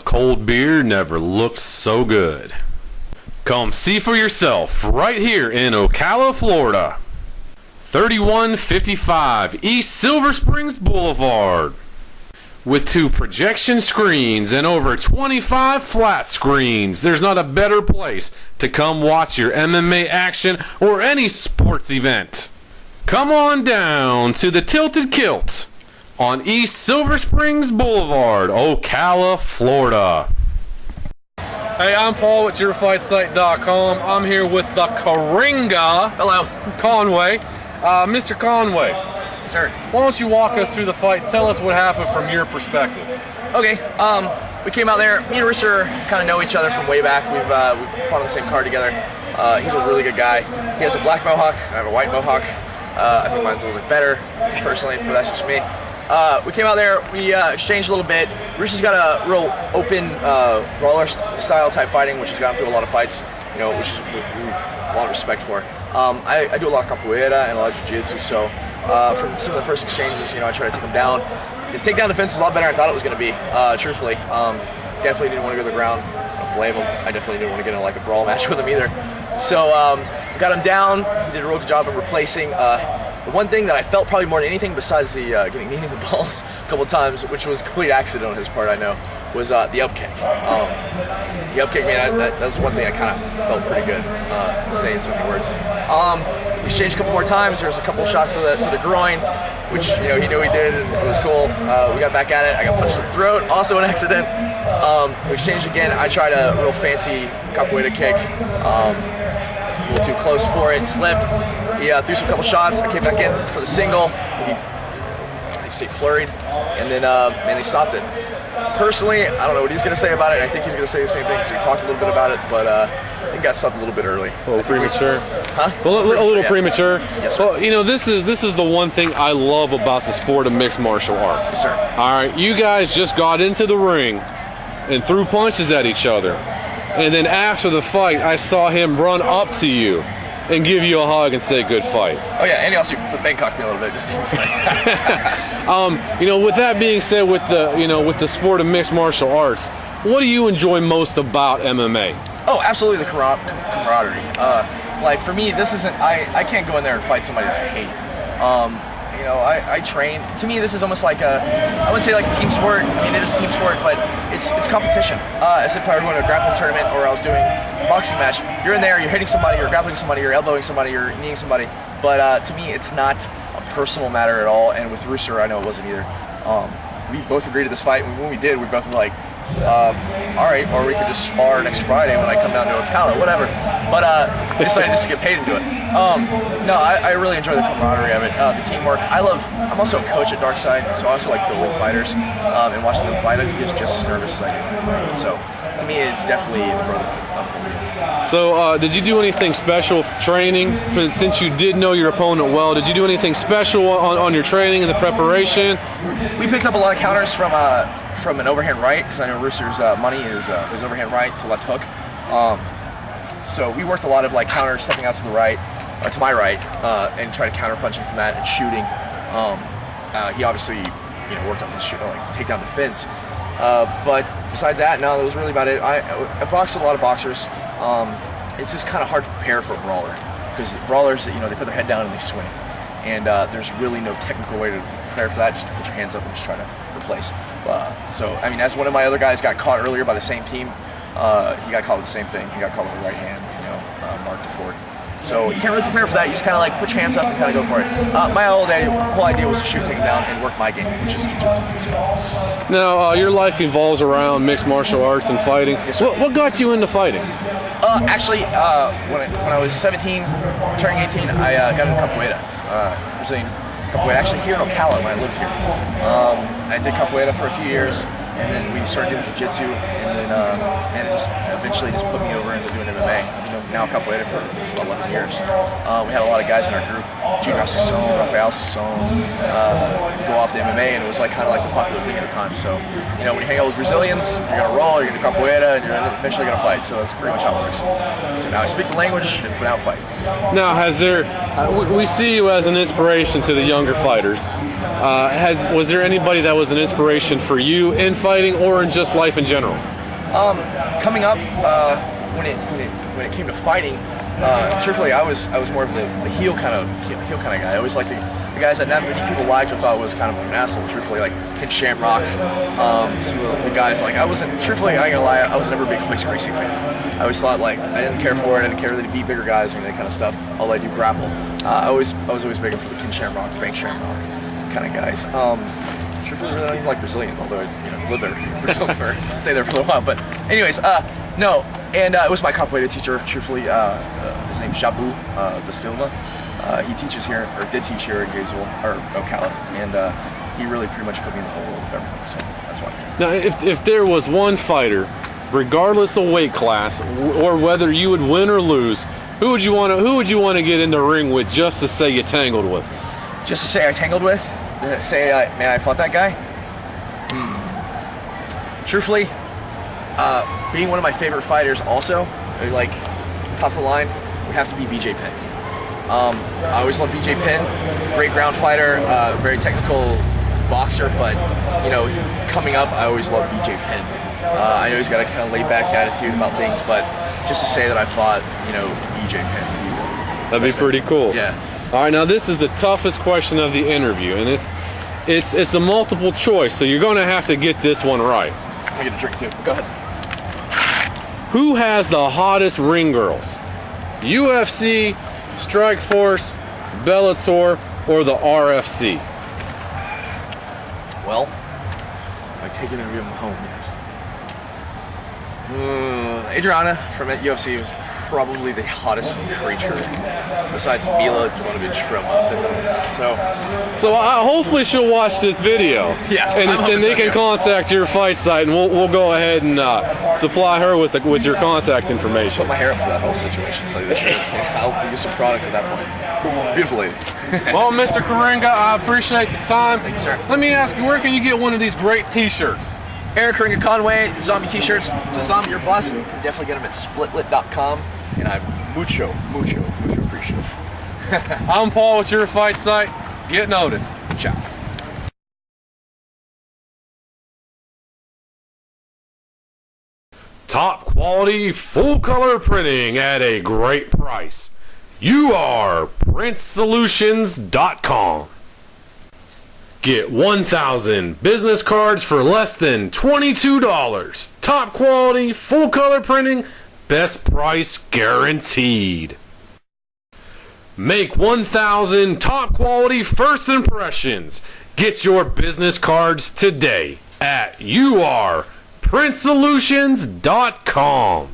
cold beer never looks so good. Come see for yourself right here in Ocala, Florida. 3155 East Silver Springs Boulevard. With 2 projection screens and over 25 flat screens, there's not a better place to come watch your MMA action or any sports event. Come on down to the Tilted Kilt on East Silver Springs Boulevard, Ocala, Florida. Hey, I'm Paul with YourFightSite.com. I'm here with the Coringa. Hello. Conway. Mr. Conway. Sir. Why don't you walk us through the fight? Tell us what happened from your perspective. Okay. We came out there. Me and Rooster kind of know each other from way back. We've fought on the same card together. He's a really good guy. He has a black mohawk. I have a white mohawk. I think mine's a little bit better, personally, but that's just me. We came out there, we exchanged a little bit. Rooster's got a real open brawler style type fighting, which has gotten through a lot of fights, you know, which is a lot of respect for. I do a lot of capoeira and a lot of jiu-jitsu, so from some of the first exchanges, you know, I try to take him down. His takedown defense is a lot better than I thought it was going to be, truthfully. Definitely didn't want to go to the ground. I don't blame him. I definitely didn't want to get in like a brawl match with him either. So got him down. He did a real good job of replacing. The one thing that I felt probably more than anything, besides the getting kneed in the balls a couple times, which was a complete accident on his part, I know, was the up kick. The up kick, man, that's one thing I kind of felt pretty good saying so many words. We exchanged a couple more times. There was a couple shots to the groin, which, you know, he knew he did, and it was cool. We got back at it. I got punched in the throat, also an accident. We exchanged again. I tried a real fancy capoeira kick. A little too close for it, slipped. He threw some couple shots. I came back in for the single. He flurried, and then man, he stopped it. Personally, I don't know what he's going to say about it. I think he's going to say the same thing because we talked a little bit about it, but I think got stopped a little bit early. A little premature. Huh? Well, a little premature. Yes, sir. Well, you know, this is the one thing I love about the sport of mixed martial arts. Yes, sir. All right, you guys just got into the ring and threw punches at each other. And then after the fight, I saw him run up to you and give you a hug and say, good fight. Oh yeah, and he also Bangkok me a little bit just to fight. You know, with that being said, with the sport of mixed martial arts, what do you enjoy most about MMA? Oh, absolutely the camaraderie. Like for me, this isn't. I can't go in there and fight somebody that I hate. You know, I train. To me, this is almost like I wouldn't say like a team sport. I mean, it is a team sport, but it's competition. As if I were going to a grappling tournament or I was doing a boxing match. You're in there, you're hitting somebody, you're grappling somebody, you're elbowing somebody, you're kneeing somebody. But to me, it's not a personal matter at all. And with Rooster, I know it wasn't either. We both agreed to this fight. When we did, we both were like, all right, or we could just spar next Friday when I come down to Ocala, whatever. But we decided just to get paid to do it. No, I really enjoy the camaraderie of it, the teamwork. I'm also a coach at Darkside, so I also like building fighters and watching them fight. I get just as nervous as I do when I fight. So to me, it's definitely the brotherhood. So did you do anything special training since you did know your opponent well? Did you do anything special on your training and the preparation? We picked up a lot of counters from an overhand right, because I know Rooster's money is overhand right to left hook. So we worked a lot of like counters, stepping out to the right, or to my right, and try to counter punching from that and shooting. He obviously, you know, worked on his takedown defense. But besides that, no, that was really about it. I boxed with a lot of boxers. It's just kind of hard to prepare for a brawler, because brawlers, you know, they put their head down and they swing, and there's really no technical way to prepare for that. Just to put your hands up and just try to replace. So I mean, as one of my other guys got caught earlier by the same team, he got caught with the same thing. He got caught with the right hand, you know, marked to forward. So you can't really prepare for that. You just kind of like put your hands up and kind of go for it. My whole idea was to shoot, take him down, and work my game, which is jiu-jitsu. Now, your life evolves around mixed martial arts and fighting. Yes, sir. What got you into fighting? Actually, when I was 17, turning 18, I got into capoeira, Brazilian capoeira. Actually, here in Ocala when I lived here. I did capoeira for a few years, and then we started doing jiu-jitsu, and it just eventually just put me over into doing MMA. I've been now capoeira for 11 years. We had a lot of guys in our group, Junior Sasson, Rafael Sasson, go off to MMA, and it was like kind of like the popular thing at the time. So, you know, when you hang out with Brazilians, you're gonna roll, you're gonna do capoeira, and you're eventually gonna fight. So that's pretty much how it works. So now I speak the language, and for now fight. Now, has there? We see you as an inspiration to the younger fighters. Was there anybody that was an inspiration for you in fighting or in just life in general? Coming up, when it came to fighting, truthfully, I was more of the heel kind of guy. I always liked the guys that not many people liked or thought was kind of an asshole. Truthfully, like Ken Shamrock, some of the guys. Like I wasn't. Truthfully, I ain't gonna lie. I was never a big Royce Gracie fan. I always thought like I didn't care for it. I didn't care that he beat bigger guys or any of that kind of stuff. All I do grapple. I was always big for the Ken Shamrock, Frank Shamrock kind of guys. Truthfully, really don't even like Brazilians, although I lived there in Brazil for stay there for a little while. But anyways, no. And it was my capoeira teacher, truthfully. His name's Jabu da Silva. He teaches here, or did teach here at Gainesville, or Ocala, and he really pretty much put me in the whole world of everything, so that's why. Now, if there was one fighter, regardless of weight class, or whether you would win or lose, who would you want to get in the ring with just to say you tangled with? Just to say I tangled with? Say, man, I fought that guy? Truthfully, being one of my favorite fighters also, like top of the line, would have to be BJ Penn. I always loved BJ Penn, great ground fighter, very technical boxer, but coming up, I always loved BJ Penn. I know he's got a kind of laid back attitude about things, but just to say that I fought, BJ Penn. That'd be pretty cool. Yeah. All right, now this is the toughest question of the interview, and it's a multiple choice, so you're going to have to get this one right. I get a drink too. Go ahead. Who has the hottest ring girls? UFC, Strikeforce, Bellator, or the RFC? Well, I take it and bring them home, yes. Adriana from UFC was probably the hottest creature, besides Mila Jovanovic from Finland. So hopefully she'll watch this video. Yeah, and they can contact your fight site, and we'll go ahead and supply her with your contact information. Put my hair up for that whole situation. Tell you the truth. I'll use some product at that point. Beautiful lady. Well, Mr. Coringa, I appreciate the time. Thank you, sir. Let me ask you, where can you get one of these great T-shirts? Eric Coringa Conway, zombie t-shirts to zombie your bus. You can definitely get them at splitlit.com, and I'm mucho appreciative. I'm Paul with your fight site. Get noticed. Ciao. Top quality, full color printing at a great price. You are PrintSolutions.com. Get 1,000 business cards for less than $22. Top quality, full color printing, best price guaranteed. Make 1,000 top quality first impressions. Get your business cards today at PrintSolutions.com.